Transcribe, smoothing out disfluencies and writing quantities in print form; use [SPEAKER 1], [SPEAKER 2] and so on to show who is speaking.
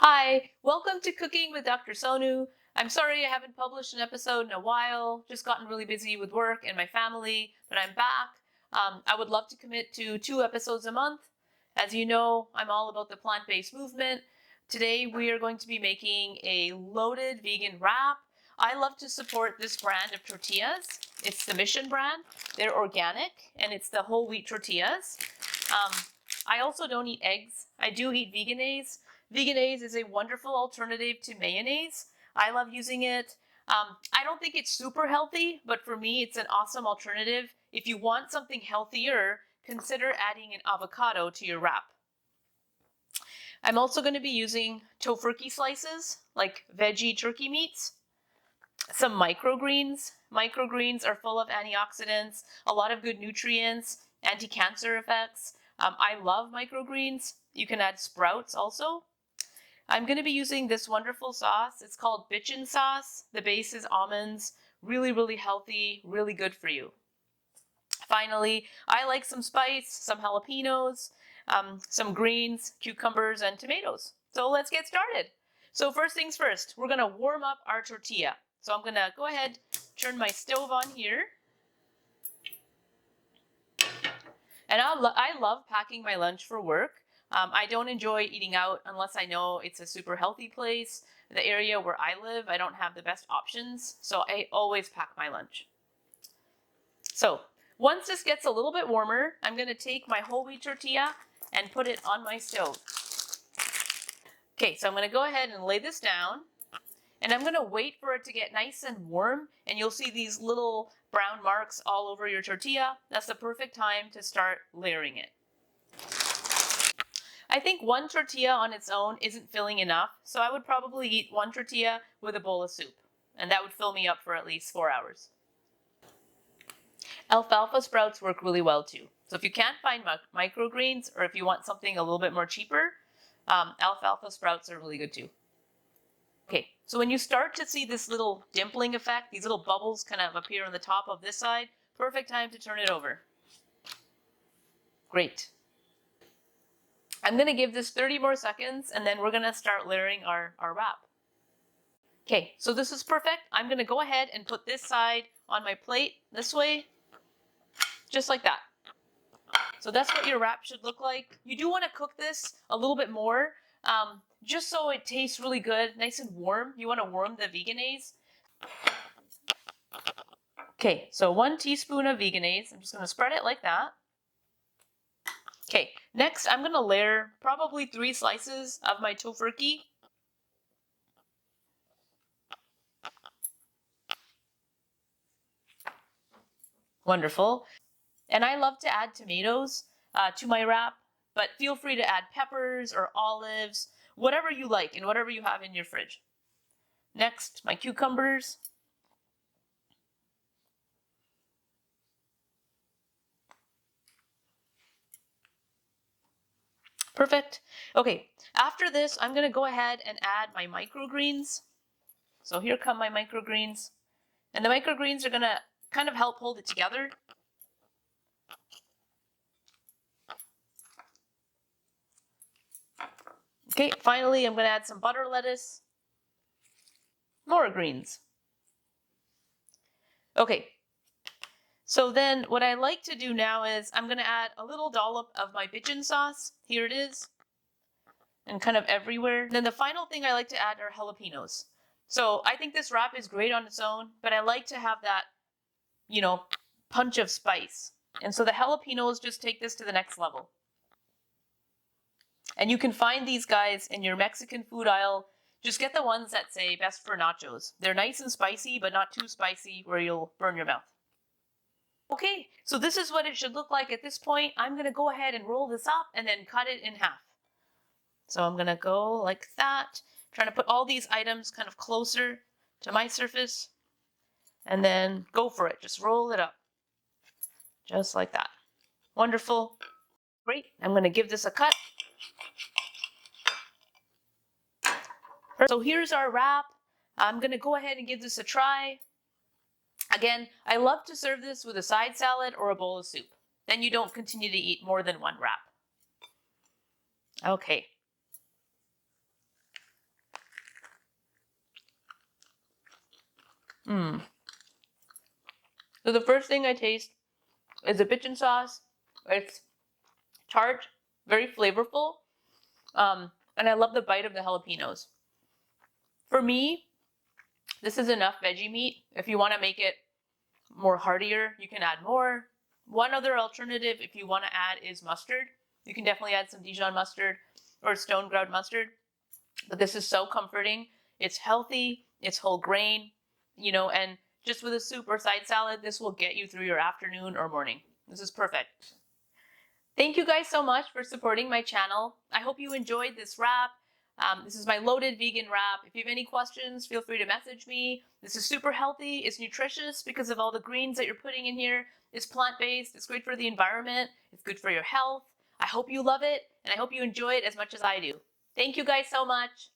[SPEAKER 1] Hi, welcome to Cooking with Dr. Sonu. I'm sorry I haven't published an episode in a while, just gotten really busy with work and my family, but I'm back. I would love to commit to 2 episodes a month. As you know, I'm all about the plant-based movement. Today we are going to be making a loaded vegan wrap. I love to support this brand of tortillas. It's the Mission brand. They're organic and it's the whole wheat tortillas. I also don't eat eggs. I do eat Veganaise. Veganaise is a wonderful alternative to mayonnaise. I love using it. I don't think it's super healthy, but for me, it's an awesome alternative. If you want something healthier, consider adding an avocado to your wrap. I'm also going to be using Tofurky slices, like veggie turkey meats. Some microgreens. Microgreens are full of antioxidants, a lot of good nutrients, anti-cancer effects. I love microgreens. You can add sprouts also. I'm going to be using this wonderful sauce. It's called bitchin sauce. The base is almonds. Really, really healthy, really good for you. Finally, I like some spice, some jalapeños, some greens, cucumbers, and tomatoes. So let's get started. So first things first, we're going to warm up our tortilla. So I'm going to go ahead, turn my stove on here. And I love packing my lunch for work. I don't enjoy eating out unless I know it's a super healthy place. The area where I live, I don't have the best options, so I always pack my lunch. So once this gets a little bit warmer, I'm going to take my whole wheat tortilla and put it on my stove. Okay, so I'm going to go ahead and lay this down, and I'm going to wait for it to get nice and warm, and you'll see these little brown marks all over your tortilla. That's the perfect time to start layering it. I think one tortilla on its own isn't filling enough, so I would probably eat one tortilla with a bowl of soup, and that would fill me up for at least 4 hours. Alfalfa sprouts work really well too. So if you can't find microgreens, or if you want something a little bit more cheaper, alfalfa sprouts are really good too. Okay, so when you start to see this little dimpling effect, these little bubbles kind of appear on the top of this side, perfect time to turn it over. Great. I'm going to give this 30 more seconds, and then we're going to start layering our wrap. Okay, so this is perfect. I'm going to go ahead and put this side on my plate this way, just like that. So that's what your wrap should look like. You do want to cook this a little bit more, just so it tastes really good, nice and warm. You want to warm the Veganaise. Okay, so 1 teaspoon of Veganaise. I'm just going to spread it like that. Okay, next I'm going to layer probably 3 slices of my Tofurky. Wonderful. And I love to add tomatoes to my wrap, but feel free to add peppers or olives, whatever you like and whatever you have in your fridge. Next, my cucumbers. Perfect. Okay, after this, I'm going to go ahead and add my microgreens. So here come my microgreens. And the microgreens are going to kind of help hold it together. Okay, finally, I'm going to add some butter lettuce. More greens. Okay, so then what I like to do now is I'm going to add a little dollop of my bitchin sauce. Here it is. And kind of everywhere. Then the final thing I like to add are jalapeños. So I think this wrap is great on its own, but I like to have that, punch of spice. And so the jalapeños just take this to the next level. And you can find these guys in your Mexican food aisle. Just get the ones that say best for nachos. They're nice and spicy, but not too spicy where you'll burn your mouth. Okay, so this is what it should look like at this point. I'm going to go ahead and roll this up and then cut it in half. So I'm going to go like that, trying to put all these items kind of closer to my surface, and then go for it. Just roll it up, just like that. Wonderful. Great. I'm going to give this a cut. So here's our wrap. I'm going to go ahead and give this a try. Again, I love to serve this with a side salad or a bowl of soup. Then you don't continue to eat more than one wrap. Okay. Mm. So the first thing I taste is the pigeon sauce. It's tart, very flavorful, and I love the bite of the jalapenos. For me, this is enough veggie meat. If you want to make it more heartier, you can add more. One other alternative, if you want to add, is mustard. You can definitely add some Dijon mustard or stone ground mustard. But this is so comforting. It's healthy, it's whole grain, and just with a soup or side salad, this will get you through your afternoon or morning. This is perfect. Thank you guys so much for supporting my channel. I hope you enjoyed this wrap. This is my loaded vegan wrap. If you have any questions, feel free to message me. This is super healthy. It's nutritious because of all the greens that you're putting in here. It's plant-based. It's great for the environment. It's good for your health. I hope you love it, and I hope you enjoy it as much as I do. Thank you guys so much.